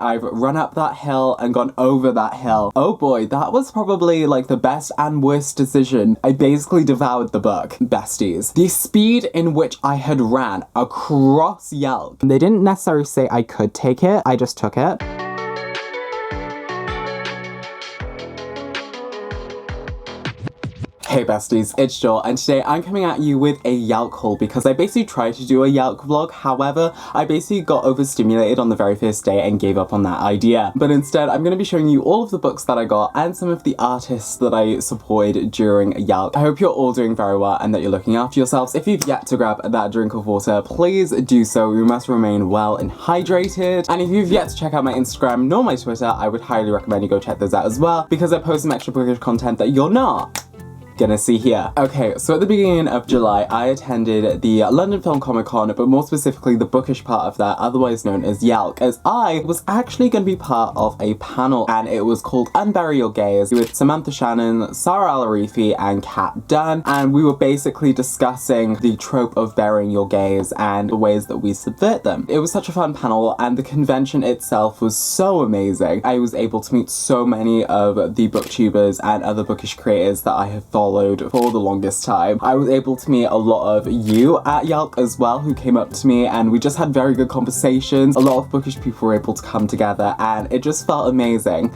I've run up that hill and gone over that hill. Oh boy, that was probably like the best and worst decision. I basically devoured the book, Besties. The speed in which I had ran across YALC. They didn't necessarily say I could take it, I just took it. Hey besties, it's Joel, and today I'm coming at you with a YALC haul because I basically tried to do a YALC vlog. However, I basically got overstimulated on the very first day and gave up on that idea. But instead, I'm going to be showing you all of the books that I got and some of the artists that I supported during YALC. I hope you're all doing very well and that you're looking after yourselves. If you've yet to grab that drink of water, please do so. We must remain well and hydrated. And if you've yet to check out my Instagram nor my Twitter, I would highly recommend you go check those out as well because I post some extra British content that you're not gonna see here. Okay, so at the beginning of July, I attended the London Film Comic Con, but more specifically the bookish part of that, otherwise known as YALC, as I was actually gonna be part of a panel, and it was called Unbury Your Gays, with Samantha Shannon, Sarah Al-Arifi, and Kat Dunn, and we were basically discussing the trope of burying your gays and the ways that we subvert them. It was such a fun panel, and the convention itself was so amazing. I was able to meet so many of the booktubers and other bookish creators that I have followed for the longest time. I was able to meet a lot of you at YALC as well who came up to me, and we just had very good conversations. A lot of bookish people were able to come together and it just felt amazing.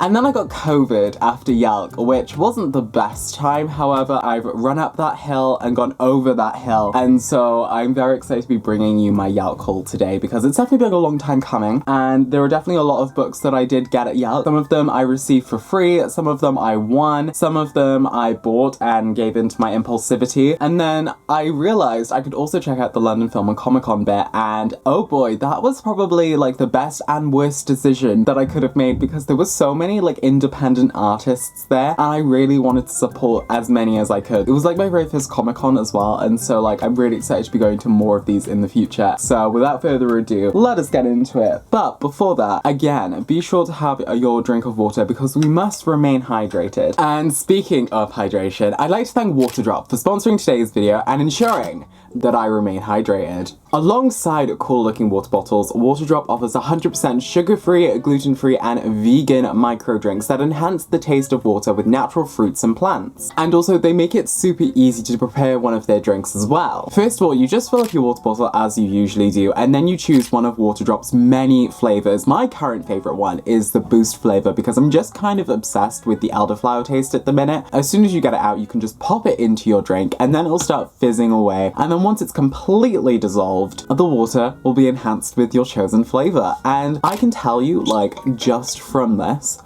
And then I got COVID after YALC, which wasn't the best time. However, I've run up that hill and gone over that hill, and so I'm very excited to be bringing you my YALC haul today because it's definitely been a long time coming, and there are definitely a lot of books that I did get at YALC. Some of them I received for free, some of them I won, some of them I bought and gave into my impulsivity, and then I realized I could also check out the London Film and Comic Con bit, and oh boy, that was probably like the best and worst decision that I could have made because there were so many like independent artists there, and I really wanted to support as many as I could. It was like my very first Comic Con as well, and so like I'm really excited to be going to more of these in the future. So without further ado, let us get into it. But before that, again, be sure to have your drink of water because we must remain hydrated. And speaking of hydration, I'd like to thank Waterdrop for sponsoring today's video and ensuring that I remain hydrated. Alongside cool looking water bottles, Waterdrop offers 100% sugar-free, gluten-free and vegan micro drinks that enhance the taste of water with natural fruits and plants. And also they make it super easy to prepare one of their drinks as well. First of all, you just fill up your water bottle as you usually do, and then you choose one of Waterdrop's many flavors. My current favorite one is the Boost flavor because I'm just kind of obsessed with the elderflower taste at the minute. As soon as you get it out, you can just pop it into your drink and then it'll start fizzing away, and then once it's completely dissolved, the water will be enhanced with your chosen flavor. And I can tell you, like, just from this,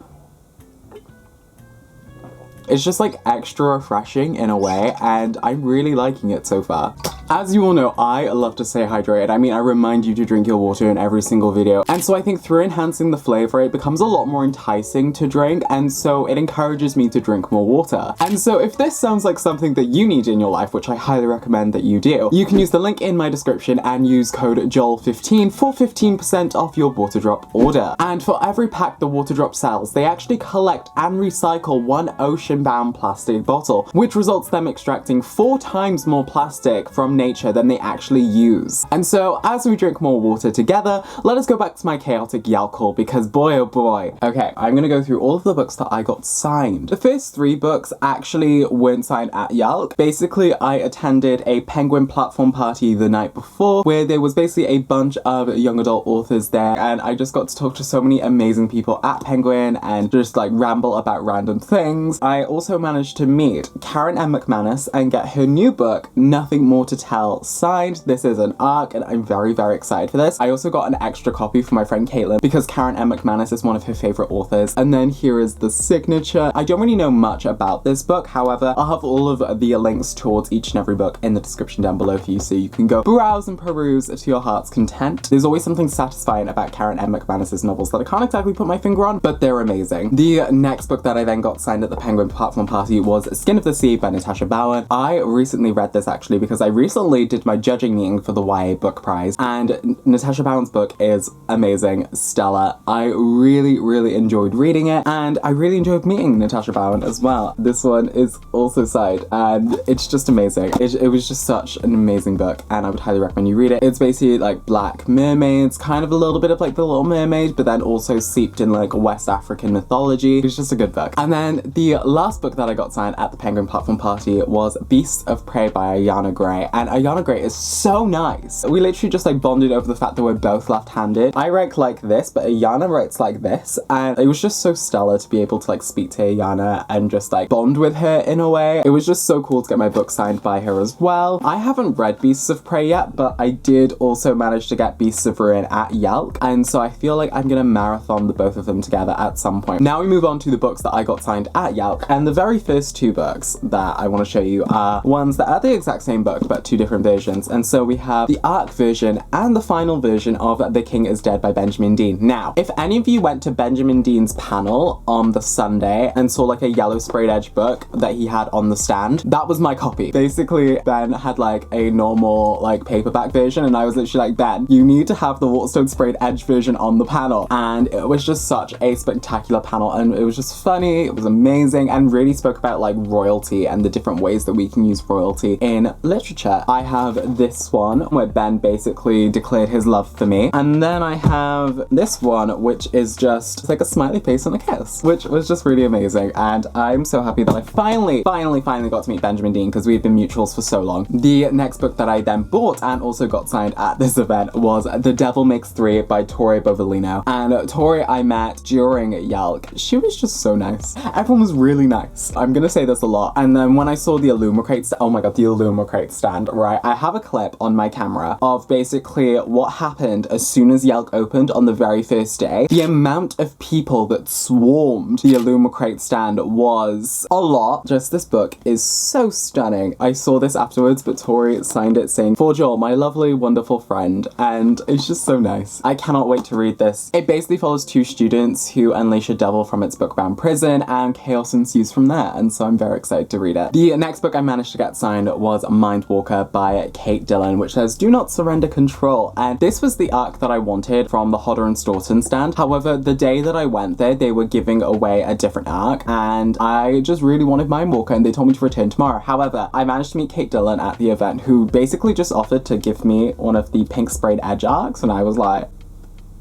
it's just like extra refreshing in a way, and I'm really liking it so far. As you all know, I love to stay hydrated. I mean, I remind you to drink your water in every single video. And so I think through enhancing the flavor, it becomes a lot more enticing to drink, and so it encourages me to drink more water. And so if this sounds like something that you need in your life, which I highly recommend that you do, you can use the link in my description and use code JOEL15 for 15% off your Waterdrop order. And for every pack the Waterdrop sells, they actually collect and recycle one ocean-bound plastic bottle, which results them extracting 4 times more plastic from nature than they actually use. And so as we drink more water together, let us go back to my chaotic YALC haul because boy oh boy. Okay, I'm gonna go through all of the books that I got signed. The first 3 books actually weren't signed at YALC. Basically, I attended a Penguin platform party the night before where there was basically a bunch of young adult authors there, and I just got to talk to so many amazing people at Penguin and just like ramble about random things. I also managed to meet Karen M. McManus and get her new book, Nothing More to Tell, signed. This is an ARC and I'm very, very excited for this. I also got an extra copy for my friend Caitlin because Karen M. McManus is one of her favorite authors. And then here is the signature. I don't really know much about this book. However, I'll have all of the links towards each and every book in the description down below for you so you can go browse and peruse to your heart's content. There's always something satisfying about Karen M. McManus's novels that I can't exactly put my finger on, but they're amazing. The next book that I then got signed at the Penguin platform party was Skin of the Sea by Natasha Bowen. I recently read this actually because I recently recently did my judging meeting for the YA book prize, and Natasha Bound's book is amazing, stellar. I really enjoyed reading it, and I really enjoyed meeting Natasha Bound as well. This one is also side, and it's just amazing. It was just such an amazing book, and I would highly recommend you read it. It's basically like black mermaids, kind of a little bit of like The Little Mermaid, but then also seeped in like West African mythology. It's just a good book. And then the last book that I got signed at the Penguin Platform Party was Beasts of Prey by Ayana Gray, and Ayana Gray is so nice. We literally just like bonded over the fact that we're both left-handed. I write like this, but Ayana writes like this, and it was just so stellar to be able to like speak to Ayana and just like bond with her in a way. It was just so cool to get my book signed by her as well. I haven't read Beasts of Prey yet, but I did also manage to get Beasts of Ruin at YALC, and so I feel like I'm gonna marathon the both of them together at some point. Now we move on to the books that I got signed at YALC, and the very first two books that I want to show you are ones that are the exact same book but two different versions. And so we have the ARC version and the final version of The King is Dead by Benjamin Dean. Now, if any of you went to Benjamin Dean's panel on the Sunday and saw like a yellow sprayed edge book that he had on the stand, that was my copy. Basically, Ben had like a normal like paperback version, and I was literally like, Ben, you need to have the Waterstone sprayed edge version on the panel. And it was just such a spectacular panel, and it was just funny, it was amazing, and really spoke about like royalty and the different ways that we can use royalty in literature. I have this one where Ben basically declared his love for me, and then I have this one which is just like a smiley face and a kiss, which was just really amazing. And I'm so happy that I finally got to meet Benjamin Dean, because we've been mutuals for so long. The next book that I then bought and also got signed at this event was The Devil Makes Three by Tori Bovalino. And Tori I met during YALC. She was just so nice. Everyone was really nice. I'm gonna say this a lot. And then when I saw the Illumicrate, oh my god, the Illumicrate stand, right? I have a clip on my camera of basically what happened as soon as YALC opened on the very first day. The amount of people that swarmed the Illumicrate stand was a lot. Just this book is so stunning. I saw this afterwards, but Tori signed it saying, "For Joel, my lovely, wonderful friend," and it's just so nice. I cannot wait to read this. It basically follows two students who unleash a devil from its book-bound prison, and chaos ensues from there, and so I'm very excited to read it. The next book I managed to get signed was Mindwalker by Kate Dillon, which says, "Do not surrender control," and this was the arc that I wanted from the Hodder and Staunton stand. However, the day that I went there, they were giving away a different arc, and I just really wanted Mindwalker, and they told me to return tomorrow. However, I managed to meet Kate Dillon at the event, who basically just offered to give me one of the pink sprayed edge arcs, and I was like,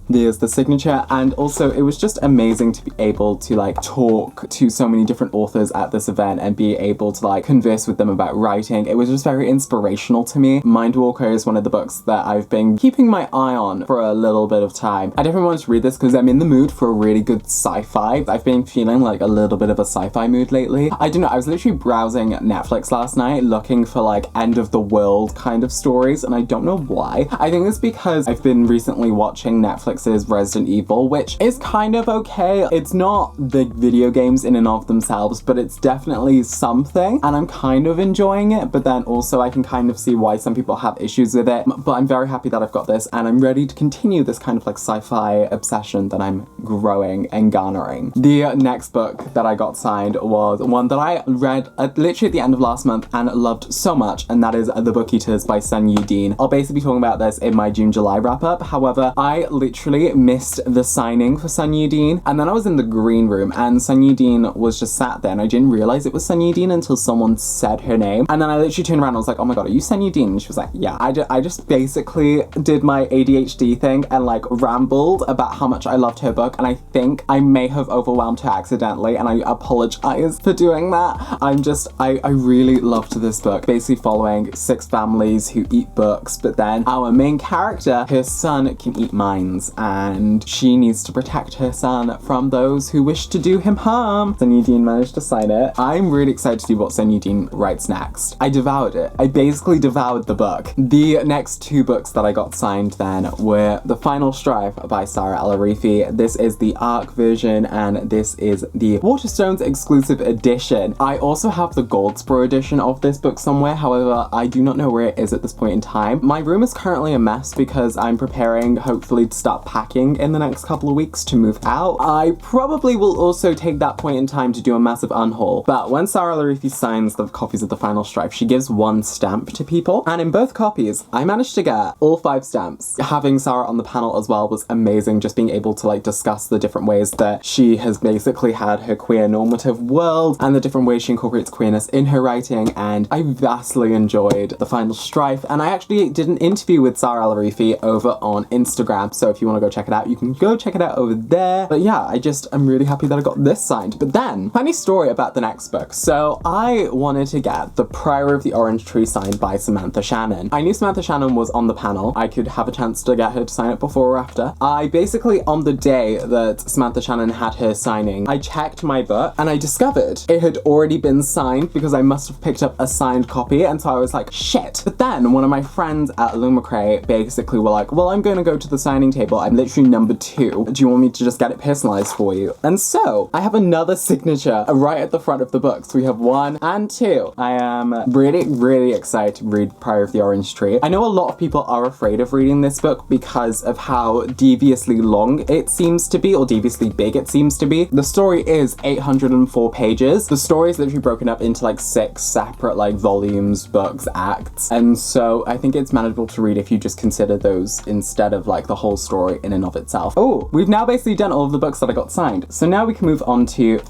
there's the signature. And also it was just amazing to be able to like talk to so many different authors at this event and be able to like converse with them about writing. It was just very inspirational to me. Mindwalker is one of the books that I've been keeping my eye on for a little bit of time. I definitely wanted to read this because I'm in the mood for a really good sci-fi. I've been feeling like a little bit of a sci-fi mood lately. I don't know, I was literally browsing Netflix last night looking for like end of the world kind of stories, and I don't know why. I think it's because I've been recently watching Netflix's Resident Evil, which is kind of okay. It's not the video games in and of themselves, but it's definitely something, and I'm kind of enjoying it, but then also I can kind of see why some people have issues with it. But I'm very happy that I've got this, and I'm ready to continue this kind of like sci-fi obsession that I'm growing and garnering. The next book that I got signed was one that I read literally at the end of last month and loved so much, and that is The Book Eaters by Sun Yu Dean. I'll basically be talking about this in my June-July wrap-up. However, I literally missed the signing for Sun Yu Dean, and then I was in the green room and Sun Yu Dean was just sat there, and I didn't realize it was Sun Yu Dean until someone said her name, and then I literally turned around and was like, oh my god, are you Sun Yu Dean? And she was like, yeah. I just basically did my ADHD thing and like rambled about how much I loved her book, and I think I may have overwhelmed her accidentally, and I apologize for doing that. I really loved this book, basically following 6 families who eat books, but then our main character, her son can eat minds, and she needs to protect her son from those who wish to do him harm. Sun Yu Dean managed to sign it. I'm really excited to see what Sun Yu Dean writes next. I devoured it. I basically devoured the book. The next 2 books that I got signed then were The Final Strife by Sarah El-Arifi. This is the ARC version, and this is the Waterstones exclusive edition. I also have the Goldsboro edition of this book somewhere, however, I do not know where it is at this point in time. My room is currently a mess because I'm preparing, hopefully, to start start packing in the next couple of weeks to move out. I probably will also take that point in time to do a massive unhaul, but when Sarah Larifi signs the copies of the final Strife, she gives 1 stamp to people, and in both copies, I managed to get all 5 stamps. Having Sarah on the panel as well was amazing, just being able to like discuss the different ways that she has basically had her queer normative world and the different ways she incorporates queerness in her writing, and I vastly enjoyed the final Strife. And I actually did an interview with Sarah Larifi over on Instagram, so if you want to go check it out, you can go check it out over there. But yeah, I'm really happy that I got this signed. But then, funny story about the next book. So I wanted to get The Priory of the Orange Tree signed by Samantha Shannon. I knew Samantha Shannon was on the panel. I could have a chance to get her to sign it before or after. I basically, on the day that Samantha Shannon had her signing, I checked my book and I discovered it had already been signed because I must have picked up a signed copy, and so I was like, shit. But then one of my friends at Lumacrae basically were like, well, I'm gonna go to the signing table. I'm literally number 2. Do you want me to just get it personalized for you? And so I have another signature right at the front of the book. So we have 1 and 2. I am really excited to read Priory of the Orange Tree. I know a lot of people are afraid of reading this book because of how deviously long it seems to be, or deviously big it seems to be. The story is 804 pages. The story is literally broken up into like 6 separate like volumes, books, acts, and so I think it's manageable to read if you just consider those instead of like the whole story in and of itself. Oh, we've now basically done all of the books that I got signed, so now we can move on to...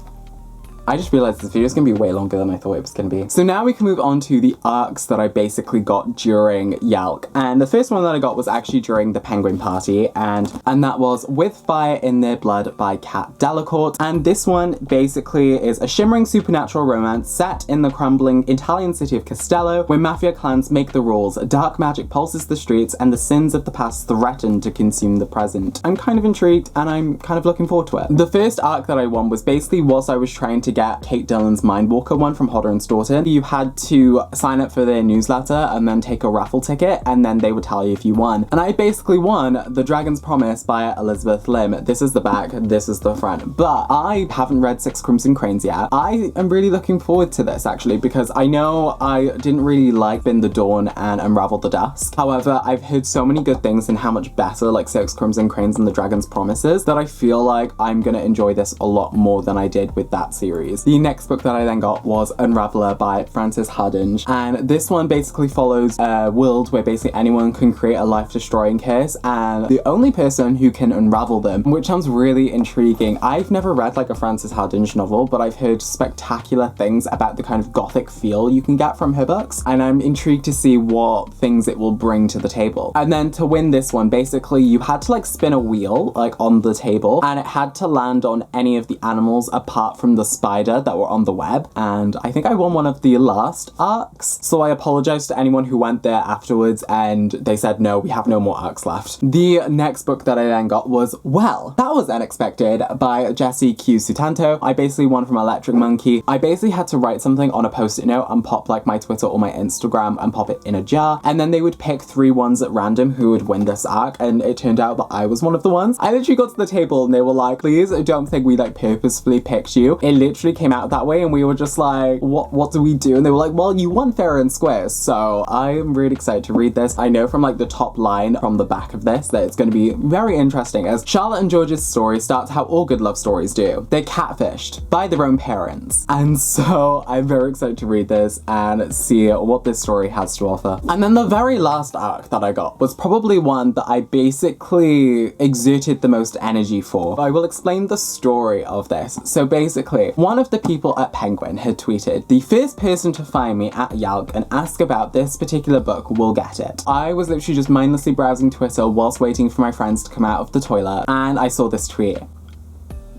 I just realized this video is going to be way longer than I thought it was going to be. So now we can move on to the arcs that I basically got during YALC. And the first one that I got was actually during the Penguin Party, and that was With Fire in Their Blood by Kat Delacourt. And this one basically is a shimmering supernatural romance set in the crumbling Italian city of Castello, where mafia clans make the rules, dark magic pulses the streets, and the sins of the past threaten to consume the present. I'm kind of intrigued, and I'm kind of looking forward to it. The first arc that I won was basically whilst I was trying to get Kate Dillon's Mindwalker one from Hodder and Stoughton. You had to sign up for their newsletter and then take a raffle ticket, and then they would tell you if you won. And I basically won The Dragon's Promise by Elizabeth Lim. This is the back, this is the front. But I haven't read Six Crimson Cranes yet. I am really looking forward to this actually, because I know I didn't really like Bin the Dawn and Unravel the Dusk. However, I've heard so many good things and how much better like Six Crimson Cranes and The Dragon's Promises that I feel like I'm gonna enjoy this a lot more than I did with that series. The next book that I then got was Unraveller by Frances Hardinge, and this one basically follows a world where basically anyone can create a life-destroying curse, and the only person who can unravel them, which sounds really intriguing. I've never read like a Frances Hardinge novel, but I've heard spectacular things about the kind of gothic feel you can get from her books, and I'm intrigued to see what things it will bring to the table. And then to win this one, basically you had to like spin a wheel like on the table, and it had to land on any of the animals apart from the spider that were on the web, and I think I won one of the last arcs, so I apologize to anyone who went there afterwards and they said no, we have no more arcs left. The next book that I then got was Well, That Was Unexpected by Jessie Q Sutanto. I basically won from Electric Monkey. I basically had to write something on a post-it note and pop like my Twitter or my Instagram and pop it in a jar, and then they would pick 3 ones at random who would win this arc, and it turned out that I was one of the ones. I literally got to the table and they were like, please don't think we like purposefully picked you. It literally came out that way, and we were just like, what do we do? And they were like, well, you won fair and square. So I am really excited to read this. I know from like the top line from the back of this that it's going to be very interesting, as Charlotte and George's story starts how all good love stories do. They're catfished by their own parents. And so I'm very excited to read this and see what this story has to offer. And then the very last arc that I got was probably one that I basically exerted the most energy for. I will explain the story of this. So basically, one of the people at Penguin had tweeted, the first person to find me at YALC and ask about this particular book will get it. I was literally just mindlessly browsing Twitter whilst waiting for my friends to come out of the toilet, and I saw this tweet.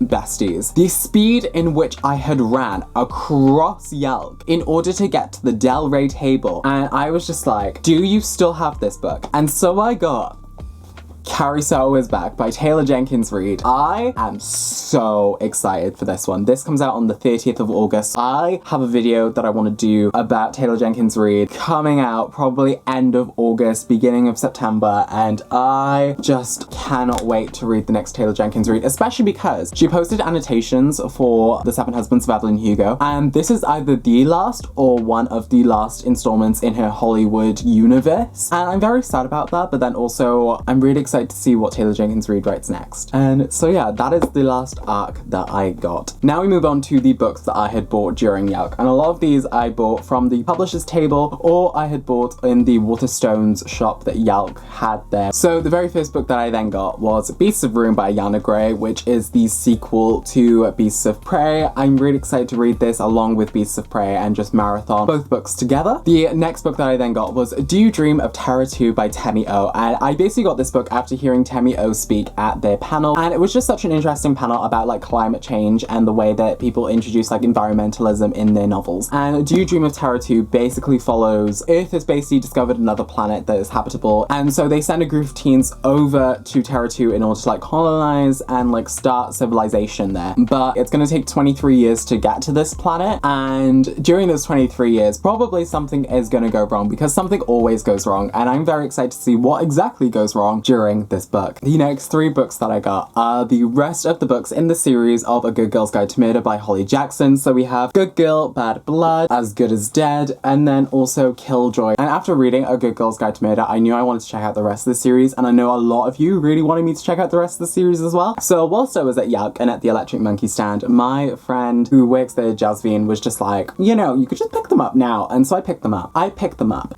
Besties. The speed in which I had ran across YALC in order to get to the Del Rey table, and I was just like, do you still have this book? And so I got Carrie So Is Back by Taylor Jenkins Reid. I am so excited for this one. This comes out on the 30th of August. I have a video that I want to do about Taylor Jenkins Reid coming out probably end of August, beginning of September, and I just cannot wait to read the next Taylor Jenkins Reid, especially because she posted annotations for The Seven Husbands of Evelyn Hugo, and this is either the last or one of the last installments in her Hollywood universe, and I'm very sad about that, but then also I'm really excited excited to see what Taylor Jenkins Reid writes next. And so yeah, that is the last arc that I got. Now we move on to the books that I had bought during YALC, and a lot of these I bought from the publisher's table, or I had bought in the Waterstones shop that YALC had there. So the very first book that I then got was Beasts of Ruin by Yana Gray, which is the sequel to Beasts of Prey. I'm really excited to read this along with Beasts of Prey and just marathon both books together. The next book that I then got was Do You Dream of terra-two by Temi O, and I basically got this book after hearing Temi O speak at their panel, and it was just such an interesting panel about like climate change and the way that people introduce like environmentalism in their novels. And Do You Dream of terra-two basically follows Earth has basically discovered another planet that is habitable, and so they send a group of teens over to terra-two in order to like colonize and like start civilization there. But it's gonna take 23 years to get to this planet, and during those 23 years probably something is gonna go wrong, because something always goes wrong, and I'm very excited to see what exactly goes wrong during this book. The next 3 books that I got are the rest of the books in the series of A Good Girl's Guide to Murder by Holly Jackson. So we have Good Girl, Bad Blood, As Good as Dead, and then also Killjoy. And after reading A Good Girl's Guide to Murder, I knew I wanted to check out the rest of the series, and I know a lot of you really wanted me to check out the rest of the series as well. So whilst I was at YALC and at the Electric Monkey stand, my friend who works there, Jasvine, was just like, you know, you could just pick them up now. And so I picked them up.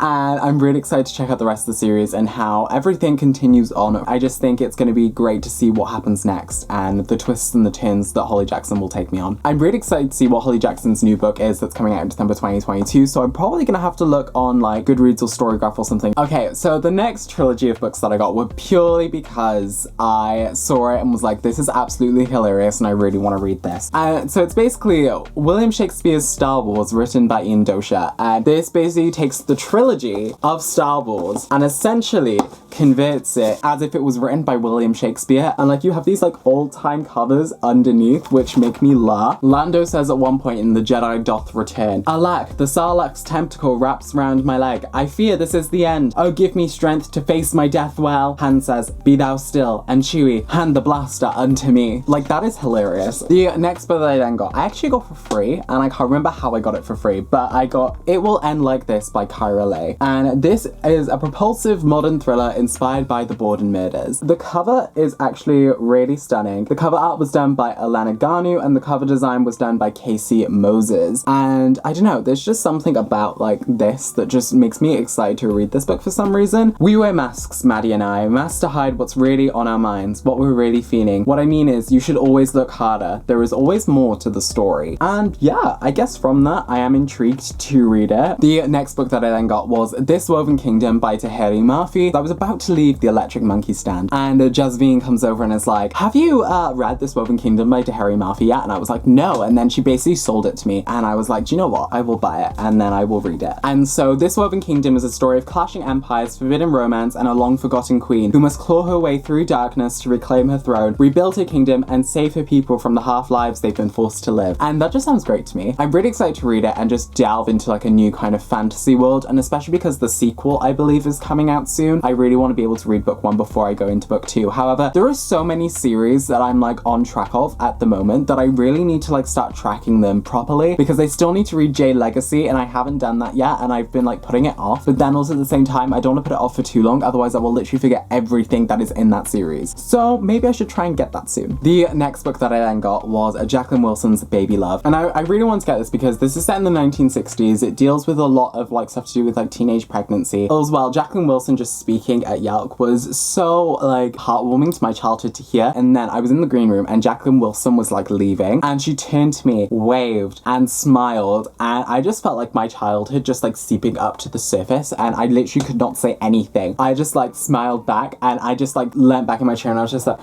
And I'm really excited to check out the rest of the series and how everything continues on. I just think it's going to be great to see what happens next and the twists and the turns that Holly Jackson will take me on. I'm really excited to see what Holly Jackson's new book is that's coming out in December 2022, so I'm probably going to have to look on like Goodreads or Storygraph or something. Okay, so the next trilogy of books that I got were purely because I saw it and was like, this is absolutely hilarious and I really want to read this. So it's basically William Shakespeare's Star Wars written by Ian Dosha, and this basically takes the trilogy of Star Wars and essentially converts it as if it was written by William Shakespeare, and like you have these like old-time covers underneath which make me laugh. Lando says at one point in The Jedi Doth Return, "Alack, the Sarlacc's tentacle wraps round my leg. I fear this is the end. Oh, give me strength to face my death well." Han says, "Be thou still," and Chewie, "Hand the blaster unto me." Like, that is hilarious. The next book that I then got, I actually got for free, and I can't remember how I got it for free, but I got It Will End Like This by Kyra, and this is a propulsive modern thriller inspired by the Borden murders. The cover is actually really stunning. The cover art was done by Alana Garnu, and the cover design was done by Casey Moses. And I don't know, there's just something about like this that just makes me excited to read this book for some reason. We wear masks, Maddie and I, masks to hide what's really on our minds, what we're really feeling. What I mean is, you should always look harder. There is always more to the story. And yeah, I guess from that, I am intrigued to read it. The next book that I then got was This Woven Kingdom by Taheri Murphy. I was about to leave the Electric Monkey stand, and Jasvine comes over and is like, "Have you read This Woven Kingdom by Taheri Murphy yet?" And I was like, "No." And then she basically sold it to me, and I was like, "Do you know what? I will buy it, and then I will read it." And so This Woven Kingdom is a story of clashing empires, forbidden romance, and a long-forgotten queen who must claw her way through darkness to reclaim her throne, rebuild her kingdom, and save her people from the half-lives they've been forced to live. And that just sounds great to me. I'm really excited to read it and just delve into like a new kind of fantasy world, and especially because the sequel, I believe, is coming out soon. I really want to be able to read book 1 before I go into book 2. However, there are so many series that I'm like on track of at the moment that I really need to like start tracking them properly, because I still need to read J Legacy, and I haven't done that yet, and I've been like putting it off. But then also at the same time, I don't want to put it off for too long, otherwise I will literally forget everything that is in that series. So maybe I should try and get that soon. The next book that I then got was Jacqueline Wilson's Baby Love, and I really want to get this because this is set in the 1960s. It deals with a lot of like stuff to do with like teenage pregnancy. As well, Jacqueline Wilson just speaking at YALC was so like heartwarming to my childhood to hear. And then I was in the green room and Jacqueline Wilson was like leaving, and she turned to me, waved, and smiled, and I just felt like my childhood just like seeping up to the surface, and I literally could not say anything. I just like smiled back, and I just like leant back in my chair, and I was just like,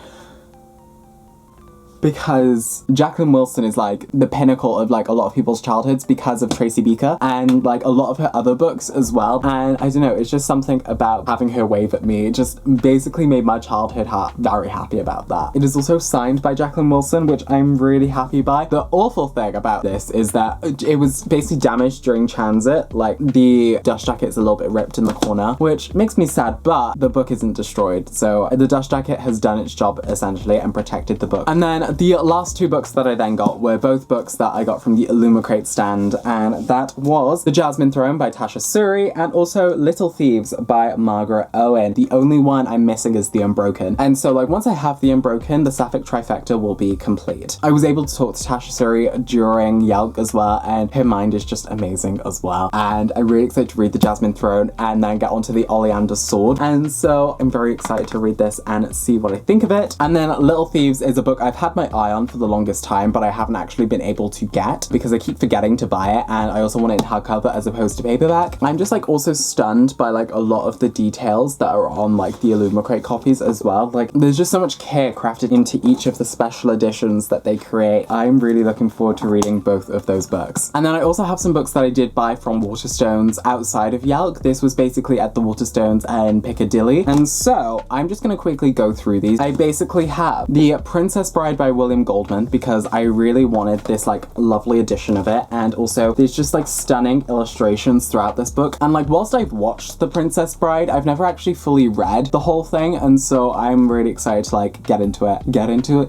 because Jacqueline Wilson is like the pinnacle of like a lot of people's childhoods because of Tracy Beaker and like a lot of her other books as well. And I don't know, it's just something about having her wave at me. It just basically made my childhood heart very happy about that. It is also signed by Jacqueline Wilson, which I'm really happy by. The awful thing about this is that it was basically damaged during transit. Like the dust jacket's a little bit ripped in the corner, which makes me sad, but the book isn't destroyed. So the dust jacket has done its job essentially and protected the book. And then the last two books that I then got were both books that I got from the Illumicrate stand, and that was The Jasmine Throne by Tasha Suri and also Little Thieves by Margaret Owen. The only one I'm missing is The Unbroken. And so like once I have The Unbroken, the Sapphic trifecta will be complete. I was able to talk to Tasha Suri during YALC as well, and her mind is just amazing as well. And I'm really excited to read The Jasmine Throne and then get onto the Oleander Sword. And so I'm very excited to read this and see what I think of it. And then Little Thieves is a book I've had my eye on for the longest time, but I haven't actually been able to get because I keep forgetting to buy it, and I also want it in hardcover as opposed to paperback. I'm just like also stunned by like a lot of the details that are on like the Illumicrate copies as well. Like there's just so much care crafted into each of the special editions that they create. I'm really looking forward to reading both of those books. And then I also have some books that I did buy from Waterstones outside of YALC. This was basically at the Waterstones in Piccadilly, and so I'm just gonna quickly go through these. I basically have The Princess Bride by William Goldman because I really wanted this like lovely edition of it, and also there's just like stunning illustrations throughout this book. And like whilst I've watched The Princess Bride, I've never actually fully read the whole thing, and so I'm really excited to like get into it.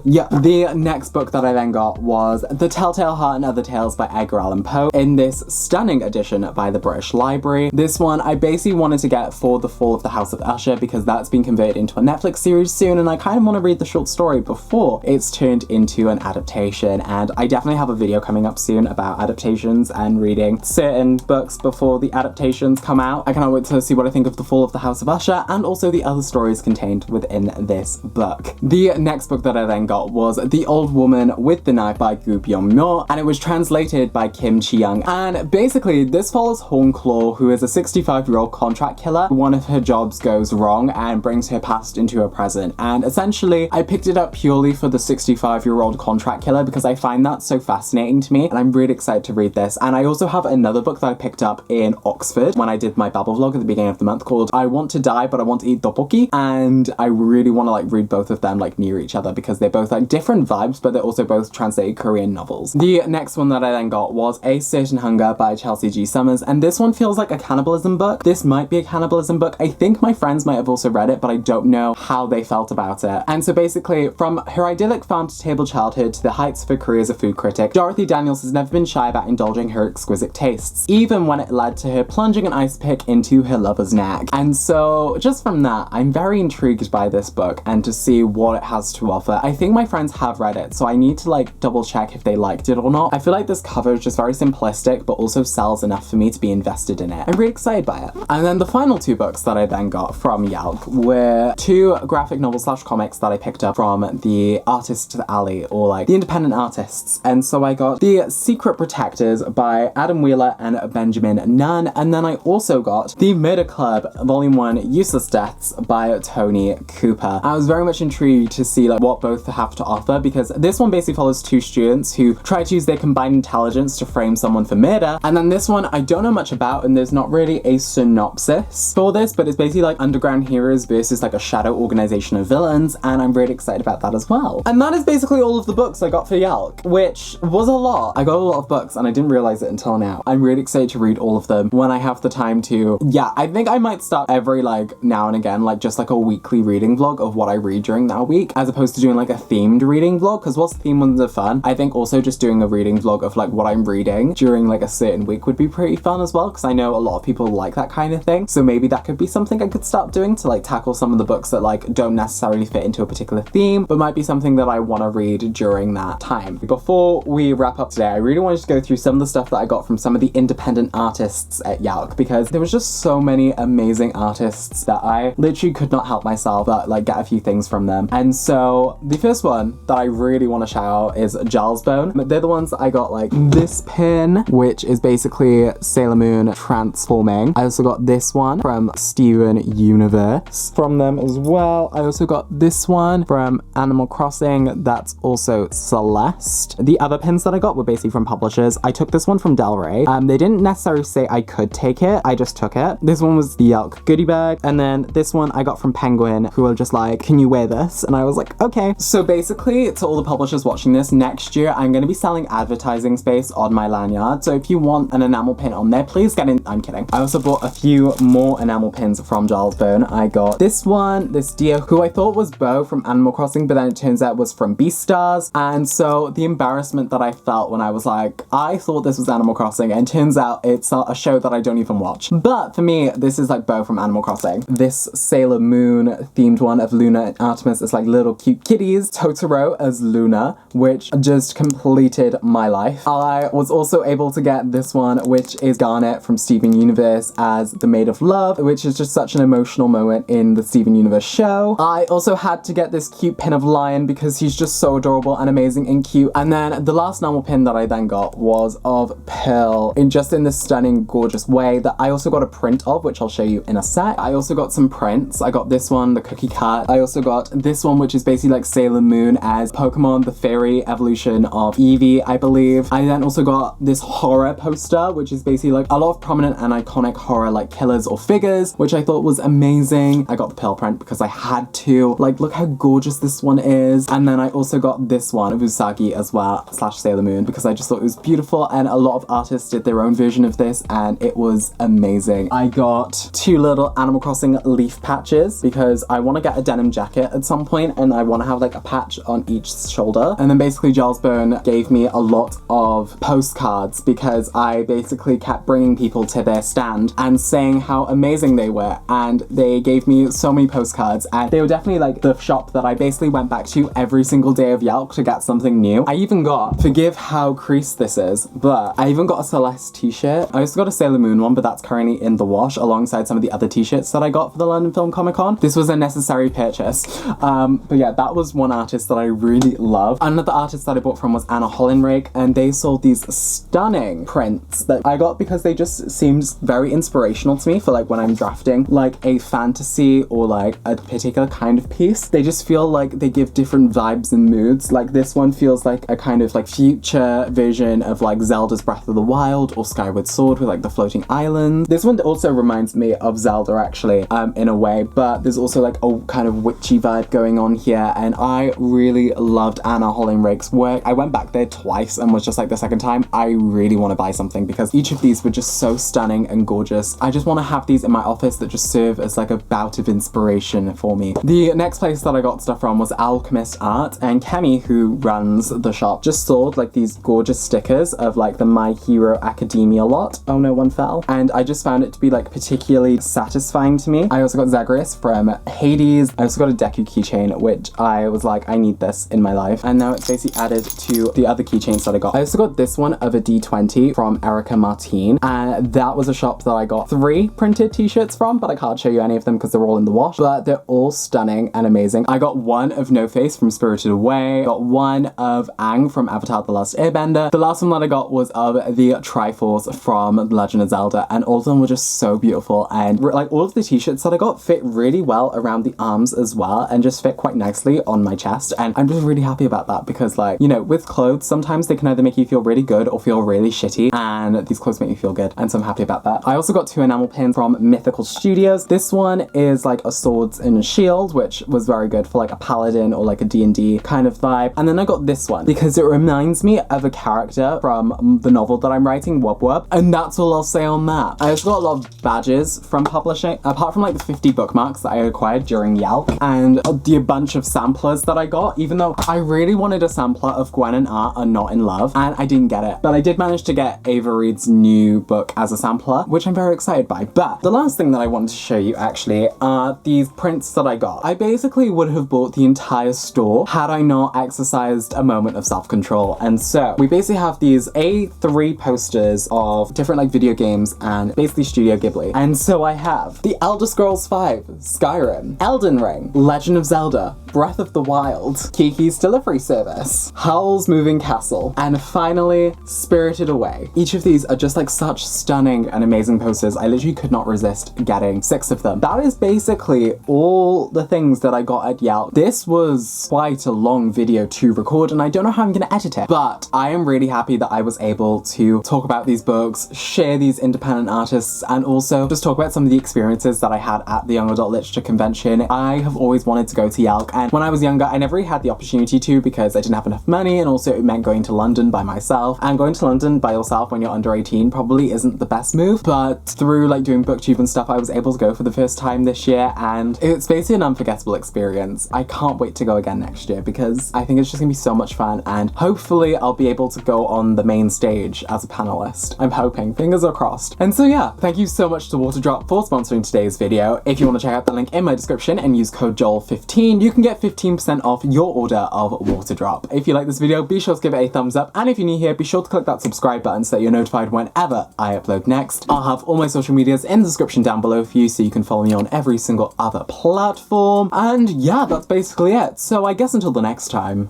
Yeah. The next book that I then got was The Telltale Heart and Other Tales by Edgar Allan Poe in this stunning edition by the British Library. This one I basically wanted to get for The Fall of the House of Usher because that's been converted into a Netflix series soon, and I kind of want to read the short story before it's turned into an adaptation. And I definitely have a video coming up soon about adaptations and reading certain books before the adaptations come out. I cannot wait to see what I think of The Fall of the House of Usher and also the other stories contained within this book. The next book that I then got was The Old Woman with the Knife by Gu Byung-myo, and it was translated by Kim Chi-young. And basically this follows Hornclaw, who is a 65-year-old contract killer. One of her jobs goes wrong and brings her past into her present, and essentially I picked it up purely for the 65-year-old contract killer because I find that so fascinating to me, and I'm really excited to read this. And I also have another book that I picked up in Oxford when I did my Babble vlog at the beginning of the month called I Want to Die But I Want to Eat Tteokbokki, and I really want to like read both of them like near each other because they're both like different vibes, but they're also both translated Korean novels. The next one that I then got was A Certain Hunger by Chelsea G. Summers, and this one feels like a cannibalism book. This might be a cannibalism book. I think my friends might have also read it, but I don't know how they felt about it. And so basically, from her idyllic farm-to-table childhood to the heights of her career as a food critic, Dorothy Daniels has never been shy about indulging her exquisite tastes, even when it led to her plunging an ice pick into her lover's neck. And so just from that, I'm very intrigued by this book and to see what it has to offer. I think my friends have read it, so I need to like double check if they liked it or not. I feel like this cover is just very simplistic, but also sells enough for me to be invested in it. I'm really excited by it. And then the final two books that I then got from YALC were two graphic novels / comics that I picked up from the Artist Alley, or like the independent artists. And so I got The Secret Protectors by Adam Wheeler and Benjamin Nunn, and then I also got The Murder Club Volume 1 Useless Deaths by Tony Cooper. I was very much intrigued to see like what both have to offer, because this one basically follows two students who try to use their combined intelligence to frame someone for murder, and then this one I don't know much about, and there's not really a synopsis for this, but it's basically like underground heroes versus like a shadow organization of villains, and I'm really excited about that as well. And that is basically all of the books I got for YALC, which was a lot. I got a lot of books and I didn't realize it until now. I'm really excited to read all of them when I have the time to. Yeah, I think I might start every like now and again, like just like a weekly reading vlog of what I read during that week, as opposed to doing like a themed reading vlog, because whilst theme ones are fun, I think also just doing a reading vlog of like what I'm reading during like a certain week would be pretty fun as well, because I know a lot of people like that kind of thing. So maybe that could be something I could start doing to like tackle some of the books that like don't necessarily fit into a particular theme, but might be something that I want to read during that time. Before we wrap up today, I really wanted to go through some of the stuff that I got from some of the independent artists at YALC, because there was just so many amazing artists that I literally could not help myself but like get a few things from them. And so the first one that I really want to shout out is Giles Bone. They're the ones that I got like this pin, which is basically Sailor Moon transforming. I also got this one from Steven Universe from them as well. I also got this one from Animal Crossing, that's also Celeste. The other pins that I got were basically from publishers. I took this one from Del Rey. They didn't necessarily say I could take it, I just took it. This one was the YALC goodie bag, and then this one I got from Penguin, who were just like, can you wear this? And I was like, okay. So basically, to all the publishers watching this, next year I'm going to be selling advertising space on my lanyard, so if you want an enamel pin on there, please get in. I'm kidding. I also bought a few more enamel pins from Giles Bone. I got this one, this deer, who I thought was Bo from Animal Crossing, but then it turns out was from from Beastars. And so the embarrassment that I felt when I was like, I thought this was Animal Crossing, and turns out it's a show that I don't even watch. But for me, this is like Bo from Animal Crossing. This Sailor Moon themed one of Luna and Artemis is like little cute kitties. Totoro as Luna, which just completed my life. I was also able to get this one, which is Garnet from Steven Universe as the Maid of Love, which is just such an emotional moment in the Steven Universe show. I also had to get this cute pin of Lion because he's just so adorable and amazing and cute. And then the last normal pin that I then got was of Pearl in this stunning, gorgeous way that I also got a print of, which I'll show you in a sec. I also got some prints. I got this one, the Cookie Cat. I also got this one, which is basically like Sailor Moon as Pokemon, the fairy evolution of Eevee, I believe. I then also got this horror poster, which is basically like a lot of prominent and iconic horror like killers or figures, which I thought was amazing. I got the Pearl print because I had to. Like, look how gorgeous this one is. And then I also got this one of Usagi as well, / Sailor Moon, because I just thought it was beautiful, and a lot of artists did their own version of this, and it was amazing. I got 2 little Animal Crossing leaf patches because I want to get a denim jacket at some point, and I want to have like a patch on each shoulder. And then basically Giles Byrne gave me a lot of postcards because I basically kept bringing people to their stand and saying how amazing they were, and they gave me so many postcards, and they were definitely like the shop that I basically went back to every single day of YALC to get something new. I even got, forgive how creased this is, but I even got a Celeste t-shirt. I also got a Sailor Moon one, but that's currently in the wash alongside some of the other t-shirts that I got for the London Film Comic Con. This was a necessary purchase. But yeah, that was one artist that I really love. Another artist that I bought from was Anna Hollenrake, and they sold these stunning prints that I got because they just seemed very inspirational to me for like when I'm drafting like a fantasy or like a particular kind of piece. They just feel like they give different vibes and moods. Like this one feels like a kind of like future vision of like Zelda's Breath of the Wild or Skyward Sword with like the floating islands. This one also reminds me of Zelda actually, in a way, but there's also like a kind of witchy vibe going on here, and I really loved Anna Hollenrake's work. I went back there twice and was just like, the second time I really want to buy something because each of these were just so stunning and gorgeous. I just want to have these in my office that just serve as like a bout of inspiration for me. The next place that I got stuff from was Alchemist Art, and Kemi, who runs the shop, just sold like these gorgeous stickers of like the My Hero Academia lot. Oh no, one fell. And I just found it to be like particularly satisfying to me. I also got Zagreus from Hades. I also got a Deku keychain, which I was like, I need this in my life. And now it's basically added to the other keychains that I got. I also got this one of a D20 from Erica Martine, and that was a shop that I got 3 printed t-shirts from, but I can't show you any of them because they're all in the wash, but they're all stunning and amazing. I got one of No Face from Spirited Away, got one of Aang from Avatar The Last Airbender. The last one that I got was of the Triforce from The Legend of Zelda, and all of them were just so beautiful, and like all of the t-shirts that I got fit really well around the arms as well, and just fit quite nicely on my chest, and I'm just really happy about that because, like, you know, with clothes sometimes they can either make you feel really good or feel really shitty, and these clothes make me feel good, and so I'm happy about that. I also got 2 enamel pins from Mythical Studios. This one is like a swords and a shield, which was very good for like a paladin or like a D&D kind of vibe. And then I got this one because it reminds me of a character from the novel that I'm writing, Wub Wub, and that's all I'll say on that. I also got a lot of badges from publishing, apart from like the 50 bookmarks that I acquired during YALC, and the bunch of samplers that I got, even though I really wanted a sampler of Gwen and Art Are Not in Love, and I didn't get it. But I did manage to get Ava Reed's new book as a sampler, which I'm very excited by. But the last thing that I wanted to show you actually are these prints that I got. I basically would have bought the entire store had I not exercised a moment of self-control. And so we basically have these A3 posters of different like video games and basically Studio Ghibli. And so I have The Elder Scrolls V, Skyrim, Elden Ring, Legend of Zelda, Breath of the Wild, Kiki's Delivery Service, Howl's Moving Castle, and finally Spirited Away. Each of these are just like such stunning and amazing posters. I literally could not resist getting 6 of them. That is basically all the things that I got at YALC. This was quite a long video to record, and I don't know how I'm gonna edit it, but I am really happy that I was able to talk about these books, share these independent artists, and also just talk about some of the experiences that I had at the Young Adult Literature Convention. I have always wanted to go to YALC, again. When I was younger, I never really had the opportunity to because I didn't have enough money, and also it meant going to London by myself. And going to London by yourself when you're under 18 probably isn't the best move, but through like doing booktube and stuff, I was able to go for the first time this year, and it's basically an unforgettable experience. I can't wait to go again next year because I think it's just gonna be so much fun, and hopefully I'll be able to go on the main stage as a panelist. I'm hoping, fingers are crossed. And so yeah, thank you so much to Waterdrop for sponsoring today's video. If you want to check out the link in my description and use code Joel15, you can get 15% off your order of Waterdrop. If you like this video, be sure to give it a thumbs up, and if you're new here, be sure to click that subscribe button so that you're notified whenever I upload next. I'll have all my social medias in the description down below for you so you can follow me on every single other platform. And yeah, that's basically it. So I guess until the next time,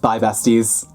bye besties.